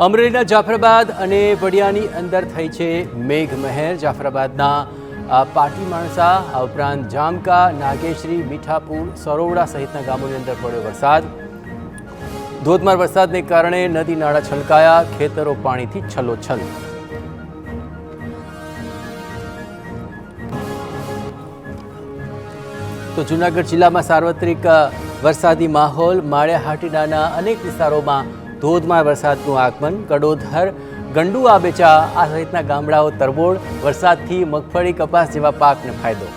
અમરેલીના જાફરાબાદ અને વડિયાની અંદર થઈ છે મેઘમહેર। જાફરાબાદના પાટી માણસા, આ ઉપરાંત જામકા, નાગેશ્રી, મીઠાપુર, સરોવડા સહિતના ગામોની અંદર પડ્યો વરસાદ। ધોધમાર વરસાદને કારણે નદી નાળા છલકાયા, ખેતરો પાણીથી છલોછલ। તો જૂનાગઢ જિલ્લામાં સાર્વત્રિક વરસાદી માહોલ। માળિયાહાટીના અનેક વિસ્તારોમાં ધોધમાર વરસાદનું આગમન। કડોધર, ગંડુઆ, બેચા આ સહિતના ગામડાઓ તરબોળ। વરસાદથી મગફળી, કપાસ જેવા પાકને ફાયદો।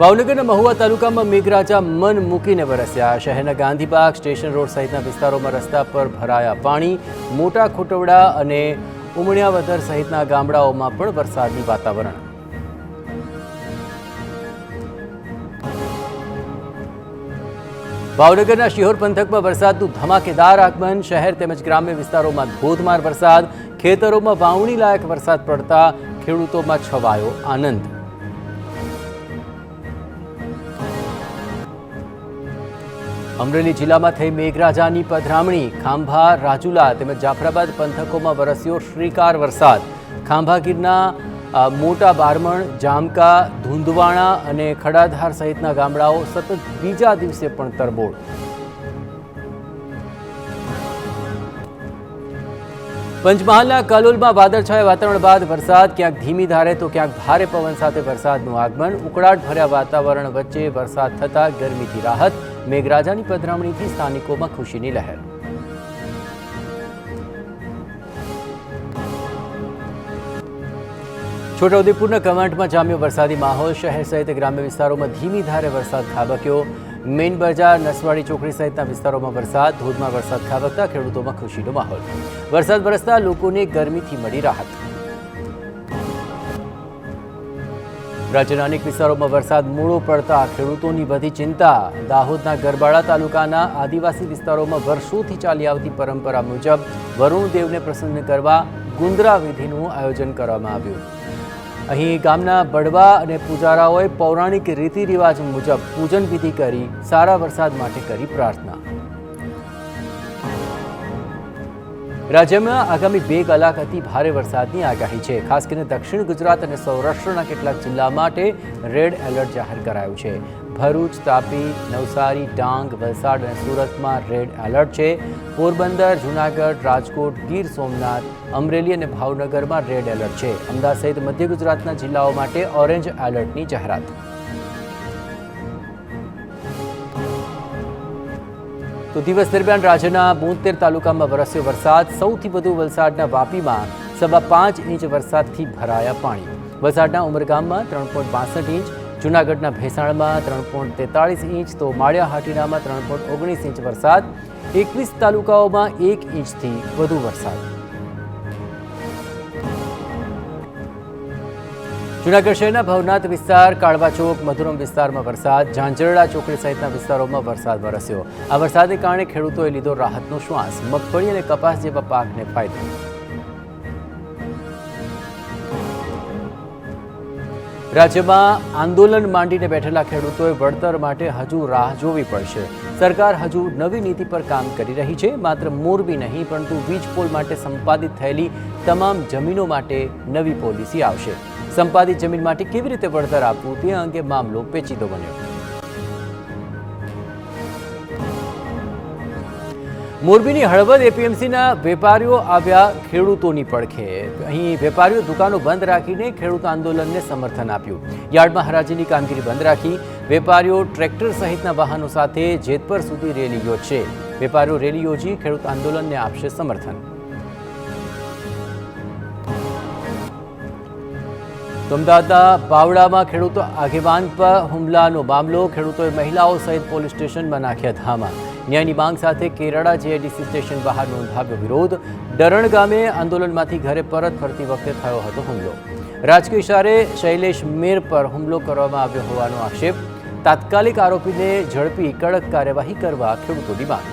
ભાવનગરના મહુવા તાલુકામાં મેઘરાજા મન મૂકીને વરસ્યા। શહેરના ગાંધીબાગ, સ્ટેશન રોડ સહિતના વિસ્તારોમાં રસ્તા પર ભરાયા પાણી। મોટા ખોટવડા અને ઉમણિયાવદર સહિતના ગામડાઓમાં પણ વરસાદી વાતાવરણ। ભાવનગરના શિહોર પંથકમાં વરસાદનું ધમાકેદાર આગમન। શહેર તેમજ ગ્રામ્ય વિસ્તારોમાં ધોધમાર વરસાદ। ખેતરોમાં વાવણી લાયક વરસાદ પડતા ખેડૂતોમાં છવાયો આનંદ। અમરેલી જિલ્લામાં થઈ મેઘરાજાની પધરામણી। ખાંભા, રાજુલા તેમજ જાફરાબાદ પંથકોમાં વરસ્યો શ્રીકાર વરસાદ। ખાંભા ગીરના મોટા બારમણ, જામકા, ધુંધવાણા અને ખડાધાર સહિતના ગામડાઓ સતત બીજા દિવસે પણ તરબોળ। પંચમહાલના કાલોલમાં વાદળછાયા વાતાવરણ બાદ વરસાદ। ક્યાંક ધીમી ધારે તો ક્યાંક ભારે પવન સાથે વરસાદનું આગમન। ઉકળાટ ભર્યા વાતાવરણ વચ્ચે વરસાદ થતાં ગરમીથી રાહત। મેઘરાજાની પધરામણીથી સ્થાનિકોમાં ખુશીની લહેર। છોટાઉદેપુરના કવાંટમાં જામ્યો વરસાદી માહોલ। શહેર સહિત ગ્રામ્ય વિસ્તારોમાં ધીમી ધારે વરસાદ ખાબક્યો। મેઇન બજાર, નસવાડી ચોકડી સહિતના વિસ્તારોમાં વરસાદ। ધોધમાર વરસાદ ખાબકતા ખેડૂતોમાં ખુશીનો માહોલ। વરસાદ વરસતા લોકોને ગરમીથી મળી રાહત। રાજ્યના અનેક વિસ્તારોમાં વરસાદ મોડો પડતા ખેડૂતોની વધી ચિંતા। દાહોદના ગરબાડા તાલુકાના આદિવાસી વિસ્તારોમાં વર્ષોથી ચાલી આવતી પરંપરા મુજબ વરુણ દેવને પ્રસન્ન કરવા ગુંદરા વિધિનું આયોજન કરવામાં આવ્યું। અહીં ગામના બળવા અને પૂજારાઓએ પૌરાણિક રીતિ રિવાજ મુજબ પૂજન વિધિ કરી સારા વરસાદ માટે કરી પ્રાર્થના। રાજ્યમાં આગામી 2 કલાક અતિ ભારે વરસાદની આગાહી છે। ખાસ કરીને દક્ષિણ ગુજરાત અને સૌરાષ્ટ્રના કેટલાક જિલ્લા માટે રેડ એલર્ટ જાહેર કરાયું છે। ભરૂચ, તાપી, નવસારી, ડાંગ, વલસાડ અને સુરતમાં રેડ એલર્ટ છે। પોરબંદર, જૂનાગઢ, રાજકોટ, ગીર સોમનાથ, અમરેલી અને ભાવનગરમાં રેડ એલર્ટ છે। અમદાવાદ સહિત મધ્ય ગુજરાતના જિલ્લાઓ માટે ઓરેન્જ એલર્ટની જાહેરાત। તો દિવસ દરમિયાન રાજ્યના 72 તાલુકામાં વરસ્યો વરસાદ। સૌથી વધુ વલસાડના વાપીમાં 5.5 ઇંચ વરસાદથી ભરાયા પાણી। વલસાડના ઉમરગામમાં 3.62 ઇંચ, જૂનાગઢના ભેસાણમાં 3.43 ઇંચ તો માળિયાહાટીનામાં 3.19 ઇંચ વરસાદ। 21 તાલુકાઓમાં 1 ઇંચથી વધુ વરસાદ। જૂનાગઢ શહેરના ભવનાથ વિસ્તાર, કાળવા ચોક, મધુરમ વિસ્તારમાં વરસાદ। ઝાંઝરડા ચોકડી સહિતના વિસ્તારોમાં વરસાદ વરસ્યો। આ વરસાદને કારણે ખેડૂતોએ લીધો રાહતનો શ્વાસ। મગફળી અને કપાસ જેવા પાકને ફાયદો। રાજ્યમાં આંદોલન માંડીને બેઠેલા ખેડૂતોએ વળતર માટે હજુ રાહ જોવી પડશે। સરકાર હજુ નવી નીતિ પર કામ કરી રહી છે। માત્ર મોરબી નહીં પરંતુ વીજ પોલ માટે સંપાદિત થયેલી તમામ જમીનો માટે નવી પોલિસી આવશે। સંપાદિત જમીન માટે કેવી રીતે વળતર આપવું તે અંગે મામલો પેચીદો બન્યો। મોરબીની હળવદ એપીએમસીના વેપારીઓ આવ્યા ખેડૂતોની પડખે। અહીં વેપારીઓ દુકાનો બંધ રાખીને ખેડૂત આંદોલનને સમર્થન આપ્યું। યાર્ડમાં હરાજીની કામગીરી બંધ રાખી વેપારીઓ ટ્રેક્ટર સહિતના વાહનો સાથે જેતપર સુધી રેલી યોજશે। વેપારીઓ રેલી યોજી ખેડૂત આંદોલનને આપશે સમર્થન। અમદાવાદના બાવળામાં ખેડૂતો આગેવાન પર હુમલાનો મામલો। ખેડૂતોએ મહિલાઓ સહિત પોલીસ સ્ટેશનમાં નાખ્યા ધામા। ન્યાયની માંગ સાથે કેરાડા જેઆઈડીસી સ્ટેશન બહાર નોંધાવ્યો વિરોધ। ડરણ ગામે આંદોલનમાંથી ઘરે પરત ફરતી વખતે થયો હતો હુમલો। રાજકીય ઇશારે શૈલેષ મેર પર હુમલો કરવામાં આવ્યો હોવાનો આક્ષેપ। તાત્કાલિક આરોપીને ઝડપી કડક કાર્યવાહી કરવા ખેડૂતોની માંગ।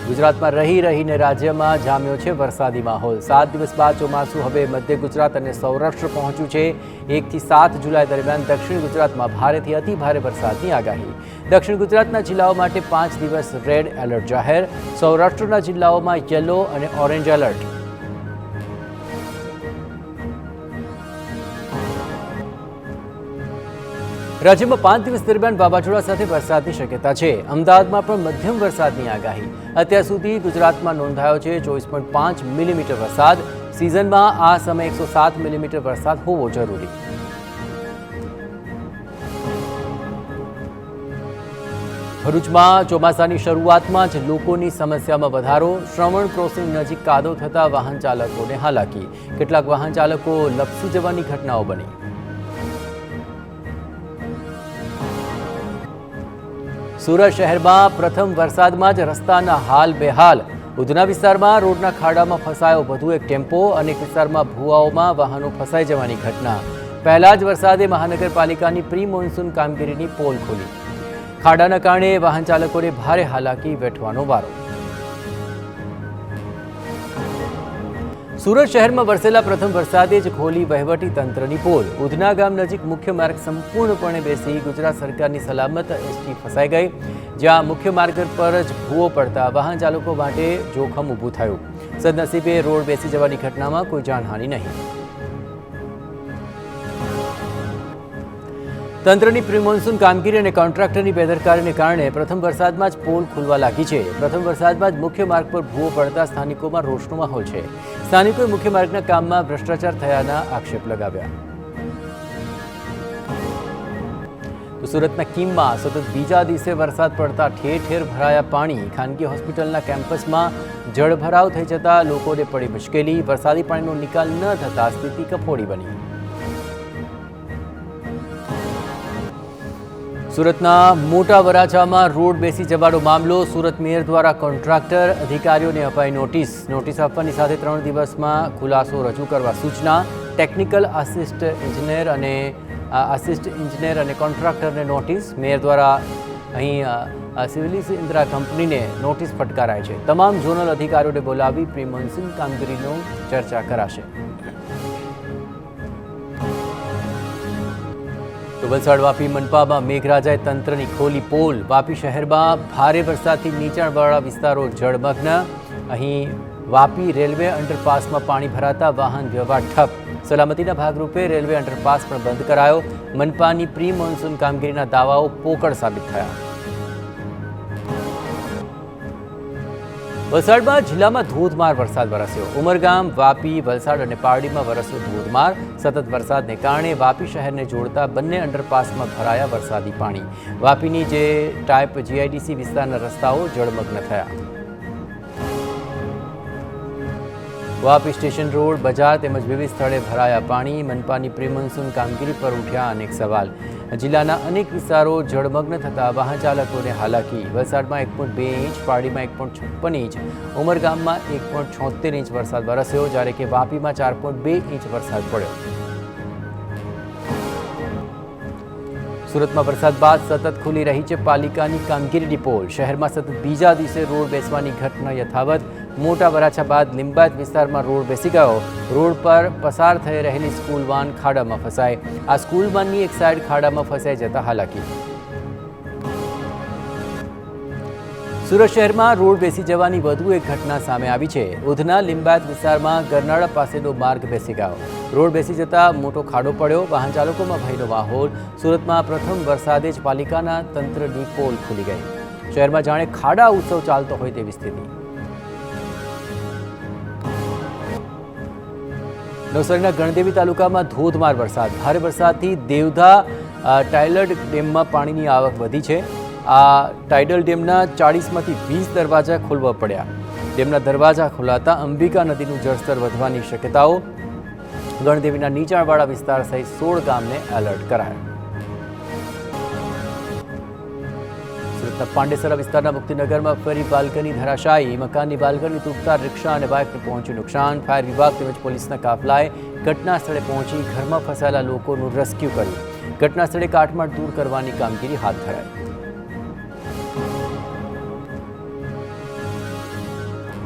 ગુજરાતમાં રહીને રાજ્યમાં જામ્યો છે વરસાદી માહોલ। 7 દિવસ બાદ ચોમાસું હવે મધ્ય ગુજરાત અને સૌરાષ્ટ્ર પહોંચ્યું છે। 1 થી 7 જુલાઈ દરમિયાન દક્ષિણ ગુજરાતમાં ભારેથી અતિ ભારે વરસાદની આગાહી। દક્ષિણ ગુજરાતના જિલ્લાઓ માટે 5 દિવસ રેડ એલર્ટ જાહેર। સૌરાષ્ટ્રના જિલ્લાઓમાં યલો અને ઓરેન્જ એલર્ટ। રાજ્યમાં 5 દિવસ દરમિયાન વાવાઝોડા સાથે વરસાદની શક્યતા છે। અમદાવાદમાં પણ મધ્યમ વરસાદની આગાહી। અત્યાર સુધી ગુજરાતમાં નોંધાયો છે 24.5 મિલીમીટર વરસાદ। સિઝનમાં આ સમયે 107 મિલીમીટર વરસાદ હોવો જરૂરી। ભરૂચમાં ચોમાસાની શરૂઆતમાં જ લોકોની સમસ્યામાં વધારો। શ્રવણ ક્રોસિંગ નજીક કાદવ થતા વાહન ચાલકોને હાલાકી। કેટલાક વાહન ચાલકો લપસી જવાની ઘટનાઓ બની। સુરત શહેરમાં પ્રથમ વરસાદમાં જ રસ્તાના હાલ બેહાલ। ઉધના વિસ્તારમાં રોડના ખાડામાં ફસાયો વધુ એક ટેમ્પો। અનેક વિસ્તારમાં ભૂવાઓમાં વાહનો ફસાઈ જવાની ઘટના। પહેલા જ વરસાદે મહાનગરપાલિકાની પ્રી મોન્સૂન કામગીરીની પોલ ખોલી। ખાડાના કારણે વાહન ચાલકોને ભારે હાલાકી વેઠવાનો વારો। સુરત શહેરમાં વરસેલા પ્રથમ વરસાદે જ ખોલી વહીવટી તંત્રની પોલ। ઉધના ગામ નજીક મુખ્ય માર્ગ સંપૂર્ણપણે બેસી ગુજરાત સરકારની સલામત એસટી ફસાઈ ગઈ। જ્યાં મુખ્ય માર્ગ પર જ ભૂવો પડતા વાહન ચાલકો માટે જોખમ ઊભું થયું। સદનસીબે રોડ બેસી જવાની ઘટનામાં કોઈ જાનહાનિ નહીં। તંત્રની પ્રી મોન્સૂન કામગીરી અને કોન્ટ્રાક્ટરની બેદરકારીને કારણે પ્રથમ વરસાદમાં જ પોલ ખુલવા લાગી છે। પ્રથમ વરસાદમાં જ મુખ્ય માર્ગ પર ભૂવો પડતા સ્થાનિકોમાં રોષનો માહોલ છે। સ્થાનિકોએ મુખ્ય માર્ગના કામમાં ભ્રષ્ટાચાર થયાના આક્ષેપ લગાવ્યા। તો સુરતના કીમમાં સતત બીજા દિવસે વરસાદ પડતા ઠેર ઠેર ભરાયા પાણી। ખાનગી હોસ્પિટલના કેમ્પસમાં જળભરાવ થઈ જતા લોકોને પડી મુશ્કેલી। વરસાદી પાણીનો નિકાલ ન થતા સ્થિતિ કફોડી બની। સુરતના મોટા વરાછામાં રોડ બેસી જવાનો મામલો। સુરત મેયર દ્વારા કોન્ટ્રાક્ટર અધિકારીઓને અપાઈ નોટિસ। નોટિસ આપવાની સાથે 3 દિવસમાં ખુલાસો રજૂ કરવા સૂચના। ટેકનિકલ આસિસ્ટ એન્જિનિયર અને કોન્ટ્રાક્ટરને નોટિસ। મેયર દ્વારા અહીં સિવિલિસ ઇન્દ્રા કંપનીને નોટિસ ફટકારાય છે। તમામ ઝોનલ અધિકારીઓને બોલાવી પ્રી મોન્સૂન કામગીરીનો ચર્ચા કરાશે। તો વલસાડ વાપી મનપામાં મેઘરાજાએ તંત્રની ખોલી પોલ। વાપી શહેરમાં ભારે વરસાદથી નીચાણવાળા વિસ્તારો જળમગ્ન। અહીં વાપી રેલવે અંડરપાસમાં પાણી ભરાતા વાહન વ્યવહાર ઠપ। સલામતીના ભાગરૂપે રેલવે અંડરપાસ પણ બંધ કરાયો। મનપાની પ્રી મોન્સૂન કામગીરીના દાવાઓ પોકળ સાબિત થયા। વલસાડમાં જિલ્લામાં ધોધમાર વરસાદ વરસ્યો। ઉમરગામ, વાપી, વલસાડ અને પારડીમાં વરસ્યો ધોધમાર। સતત વરસાદને કારણે વાપી શહેરને જોડતા બંને અંડરપાસમાં ભરાયા વરસાદી પાણી। વાપીની જે ટાઈપ જીઆઈડીસી વિસ્તારના રસ્તાઓ જળમગ્ન થયા। વાપી સ્ટેશન રોડ, બજાર તેમજ વિવિધ સ્થળે ભરાયા પાણી। મનપાની પ્રી મોન્સૂન કામગીરી પર ઉઠ્યા અનેક સવાલ। જિલ્લાના અનેક વિસ્તારો જળમગ્ન થતા વાહન ચાલકોને હાલાકી। વલસાડમાં 1.2 ઇંચ, પારડીમાં 1.56 ઇંચ, ઉમરગામમાં 1.76 ઇંચ વરસાદ વરસ્યો, જ્યારે કે વાપીમાં 4.2 ઇંચ વરસાદ પડ્યો। સુરતમાં વરસાદ બાદ સતત ખુલી રહી છે પાલિકાની કામગીરીની પોલ। શહેરમાં સતત બીજા દિવસે રોડ બેસવાની ઘટના યથાવત। મોટા વરાછા બાદ લિંબાયત વિસ્તારમાં રોડ બેસી ગયો। રોડ પર પસાર થઈ રહેલી સ્કૂલ વાન ખાડામાં ફસાઈ। આ સ્કૂલ વાનની એક સાઈડ ખાડામાં ફસાઈ જતા હાલાકી। સુરત શહેરમાં રોડ બેસી જવાની વધુ એક ઘટના સામે આવી છે। ઉધના લિંબાયત વિસ્તારમાં ગરનાળા પાસેનો માર્ગ બેસી ગયો। રોડ બેસી જતા મોટો ખાડો પડ્યો। વાહન ચાલકોમાં ભયનો માહોલ। સુરતમાં પ્રથમ વરસાદે જ પાલિકાના તંત્રની પોલ ખુલી ગઈ। શહેરમાં જાણે ખાડા ઉત્સવ ચાલતો હોય તેવી સ્થિતિ। નવસારીના ગણદેવી તાલુકામાં ધોધમાર વરસાદ। ભારે વરસાદથી દેવધા ટાઇલડ ડેમમાં પાણીની આવક વધી છે। આ ટાઇડલ ડેમના 40માંથી 20 દરવાજા ખોલવા પડ્યા। ડેમના દરવાજા ખોલાતા અંબિકા નદીનું જળસ્તર વધવાની શક્યતાઓ। ગણદેવીના નીચાણવાળા વિસ્તાર સહિત 16 ગામને એલર્ટ કરાયા। સુરતના પાંડેસરા વિસ્તારના મુક્તિનગરમાં ફરી બાલ્કની ધરાશાયી। મકાનની બાલ્કની તૂટતા રિક્ષા અને બાઇકને પહોંચ્યું નુકસાન। ફાયર વિભાગ તેમજ પોલીસના કાફલાએ ઘટના સ્થળે પહોંચી ઘરમાં ફસાયેલા લોકોનું રેસ્ક્યુ કર્યું। ઘટના સ્થળે કાટમાળ દૂર કરવાની કામગીરી હાથ ધરાઈ।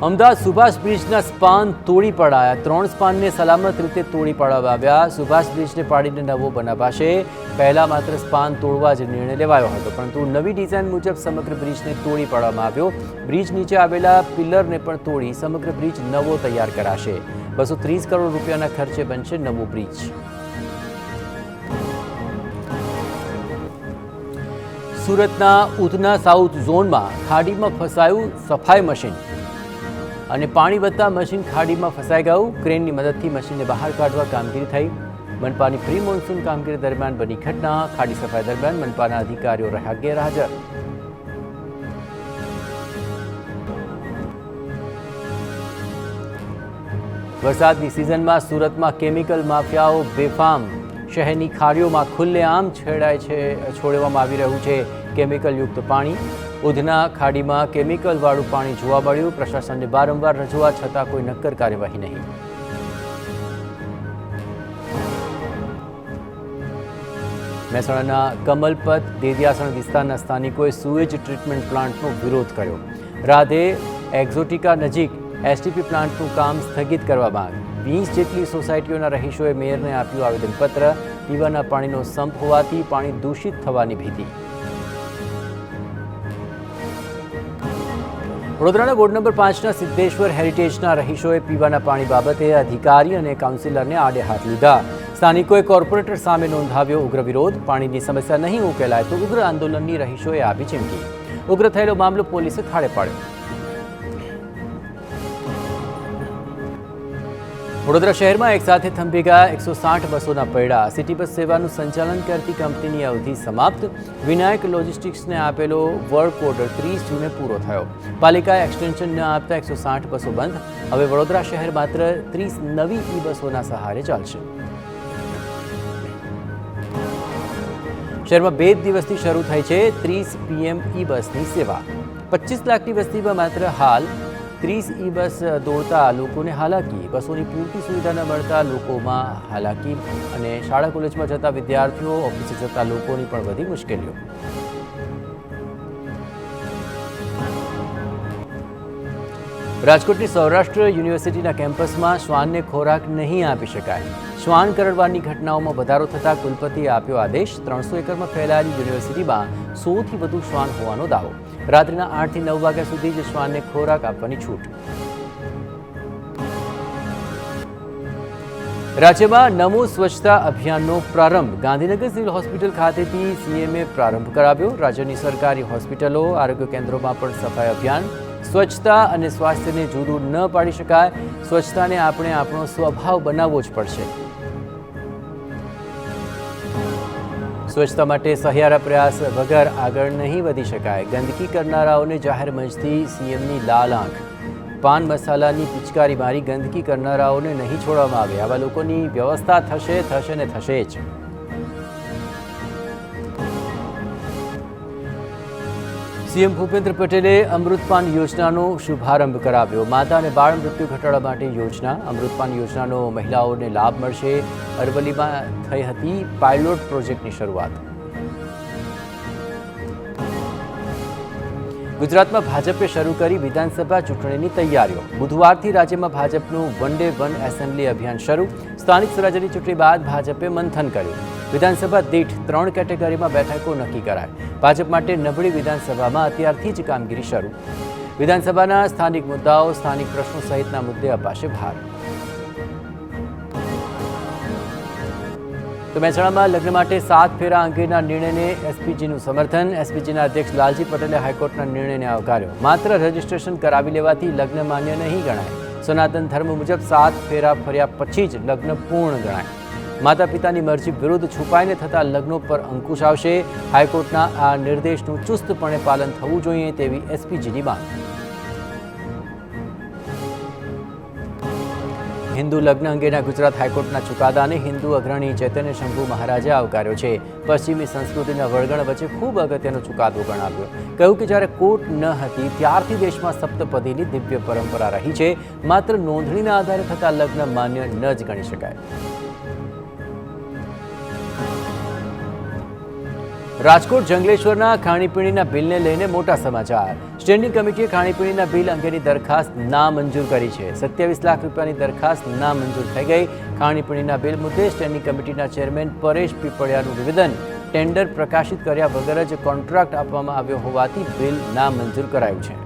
અમદાવાદ સુભાષ બ્રિજના સ્પાન તોડી પડાયા 3 સ્પાનને સલામત રીતે તોડી પાડવામાં આવ્યા સુભાષ બ્રિજને પાડીને નવો બનાવાશે પહેલા માત્ર સ્પાન તોડવા જ નિર્ણય લેવાયો હતો પરંતુ નવી ડિઝાઇન મુજબ સમગ્ર બ્રિજને તોડી પાડવામાં આવ્યો બ્રિજ નીચે આવેલા પિલરને પણ તોડી સમગ્ર બ્રિજ નવો તૈયાર કરાશે 230 કરોડ રૂપિયાના ખર્ચે બનશે નવો બ્રિજ સુરતના ઉધના સાઉથ ઝોનમાં ખાડીમાં ફસાયું સફાઈ મશીન અને પાણી વધતા મશીન ખાડીમાં ફસાઈ ગયું ક્રેનની મદદથી મશીનને બહાર કાઢવા કામગીરી થઈ મનપાની પ્રી મોન્સૂન કામગીરી દરમિયાન બની ઘટના ખાડી સફાઈ દરમિયાન મનપાના અધિકારીઓ રહ્યા ગેરહાજર વરસાદની સિઝનમાં સુરતમાં કેમિકલ માફિયાઓ બેફામ શહેરની ખાડીઓમાં ખુલ્લેઆમ છોડવામાં આવી રહ્યું છે કેમિકલયુક્ત પાણી ઉધના ખાડીમાં કેમિકલવાળું પાણી જોવા મળ્યું પ્રશાસનને વારંવાર રજૂઆત છતાં કોઈ નક્કર કાર્યવાહી નહીં મહેસાણાના કમલપત દેદિયાસણ વિસ્તારના સ્થાનિકોએ સુએજ ટ્રીટમેન્ટ પ્લાન્ટનો વિરોધ કર્યો રાધે એક્ઝોટિકા નજીક એસટીપી પ્લાન્ટનું કામ સ્થગિત કરવા માંગ 20 જેટલી સોસાયટીઓના રહીશોએ મેયરને આપ્યું આવેદનપત્ર પીવાના પાણીનો સંપ હોવાથી પાણી દૂષિત થવાની ભીતિ વડોદરાના વોર્ડ નંબર 5ના સિદ્ધેશ્વર હેરિટેજના રહીશોએ પીવાના પાણી બાબતે અધિકારી અને કાઉન્સિલરને આડે હાથ લીધા સ્થાનિકોએ કોર્પોરેટર સામે નોંધાવ્યો ઉગ્ર વિરોધ પાણીની સમસ્યા નહીં ઉકેલાય તો ઉગ્ર આંદોલનની રહીશોએ આપી ચીમકી ઉગ્ર થયેલો મામલો પોલીસે થાળે પાડ્યો વડોદરા શહેરમાં એક સાથે થંભી ગયા 160 બસોના પૈડા સિટી બસ સેવાનું સંચાલન કરતી કંપનીની અવધિ સમાપ્ત વિનાયક લોજિસ્ટિક્સને આપેલો વર્ક ઓર્ડર 30 જૂને પૂરો થયો પાલિકાએ એક્સટેન્શન ન આપતા 160 બસો બંધ હવે વડોદરા શહેર માત્ર 30 નવી ઈ બસોના સહારે ચાલશે શહેરમાં 2 દિવસથી શરૂ થઈ છે 30 PM ઈ બસની સેવા 25 લાખની વસ્તીમાં માત્ર હાલ 30 ઈ બસ દોડતા લોકોને હાલાકી બસોની પૂરતી સુવિધા ન મળતા લોકોમાં હાલાકી અને શાળા કોલેજમાં જતા વિદ્યાર્થીઓ ઓફિસે જતા લોકોની પણ વધી મુશ્કેલીઓ રાજકોટની સૌરાષ્ટ્ર યુનિવર્સિટીના કેમ્પસમાં શ્વાનને ખોરાક નહીં આપી શકાય શ્વાન કરડવાની ઘટનાઓમાં વધારો થતાં કુલપતિએ આપ્યો આદેશ 300 એકરમાં ફેલાયેલી યુનિવર્સિટીમાં 100થી વધુ શ્વાન હોવાનો દાવો રાત્રિના 8 થી 9 વાગ્યા સુધી જ શ્વાનને ખોરાક આપવાની છૂટ રાજ્યમાં નમો સ્વચ્છતા અભિયાનનો પ્રારંભ ગાંધીનગર સિવિલ હોસ્પિટલ ખાતેથી સીએમએ પ્રારંભ કરાવ્યો રાજ્યની સરકારી હોસ્પિટલો આરોગ્ય કેન્દ્રોમાં પણ સફાઈ અભિયાન સ્વચ્છતા અને સ્વાસ્થ્યને જુદું ન પાડી શકાય સ્વચ્છતાને આપણે આપણો સ્વભાવ બનાવવો જ પડશે સ્વચ્છતા માટે સહિયારા પ્રયાસ વગર આગળ નહીં વધી શકાય ગંદકી કરનારાઓને જાહેર મંચથી સીએમની લાલ આંખ પાન મસાલાની પિચકારી મારી ગંદકી કરનારાઓને નહીં છોડવામાં આવે આવા લોકોની વ્યવસ્થા થશે ને થશે જ સીએમ ભૂપેન્દ્ર પટેલે અમૃતપાન યોજનાનો શુભારંભ કરાવ્યો માતા અને બાળ મૃત્યુ ઘટાડવા માટે યોજના અમૃતપાન યોજનાનો મહિલાઓને લાભ મળશે અરવલ્લીમાં થઈ હતી પાયલોટ પ્રોજેક્ટની શરૂઆત ગુજરાતમાં ભાજપે શરૂ કરી વિધાનસભા ચૂંટણીની તૈયારીઓ બુધવારથી રાજ્યમાં ભાજપનું વન ડે વન એસેમ્બલી અભિયાન શરૂ સ્થાનિક સ્વરાજ્યની ચૂંટણી બાદ ભાજપે મંથન કર્યું વિધાનસભા દીઠ 3 કેટેગરીમાં બેઠકો નક્કી કરાય ભાજપ માટે નબળી વિધાનસભામાં અત્યારથી જ કામગીરી શરૂ વિધાનસભાના સ્થાનિક મુદ્દાઓ સ્થાનિક પ્રશ્નો સહિતના મુદ્દે અપાશે ભાર તો મહેસાણામાં લગ્ન માટે 7 ફેરા અંગેના નિર્ણયને એસપીજીનું સમર્થન એસપીજીના અધ્યક્ષ લાલજી પટેલે હાઈકોર્ટના નિર્ણયને આવકાર્યો માત્ર રજીસ્ટ્રેશન કરાવી લેવાથી લગ્ન માન્ય નહીં ગણાય સનાતન ધર્મ મુજબ 7 ફેરા ફર્યા પછી જ લગ્ન પૂર્ણ ગણાય માતા પિતાની મરજી વિરુદ્ધ છુપાઈને થતા લગ્નો પર અંકુશ આવશે હાઈકોર્ટના આ નિર્દેશનું ચુસ્તપણે પાલન થવું જોઈએ તેવી એસપીજીની માંગ હિન્દુ લગ્ન અંગેના ગુજરાત હાઈકોર્ટના ચુકાદાને હિન્દુ અગ્રણી ચૈતન્ય શંભુ મહારાજે આવકાર્યો છે પશ્ચિમી સંસ્કૃતિના વળગણ વચ્ચે ખૂબ અગત્યનો ચુકાદો ગણાવ્યો કહ્યું કે જ્યારે કોર્ટ ન હતી ત્યારથી દેશમાં સપ્તપદીની દિવ્ય પરંપરા રહી છે માત્ર નોંધણીના આધારે થતા લગ્ન માન્ય ન જ ગણી શકાય રાજકોટ જંગલેશ્વરના ખાણીપીણીના બિલને લઈને મોટા સમાચાર સ્ટેન્ડિંગ કમિટીએ ખાણીપીણીના બિલ અંગેની દરખાસ્ત નામંજૂર કરી છે। 27 લાખ રૂપિયાની દરખાસ્ત નામંજૂર થઈ ગઈ। ખાણીપીણીના બિલ મુદ્દે સ્ટેન્ડિંગ કમિટીના ચેરમેન પરેશ પીપળિયાનું નિવેદન ટેન્ડર પ્રકાશિત કર્યા વગર જ કોન્ટ્રાક્ટ આપવામાં આવ્યો હોવાથી બિલ નામંજૂર કરાયું છે।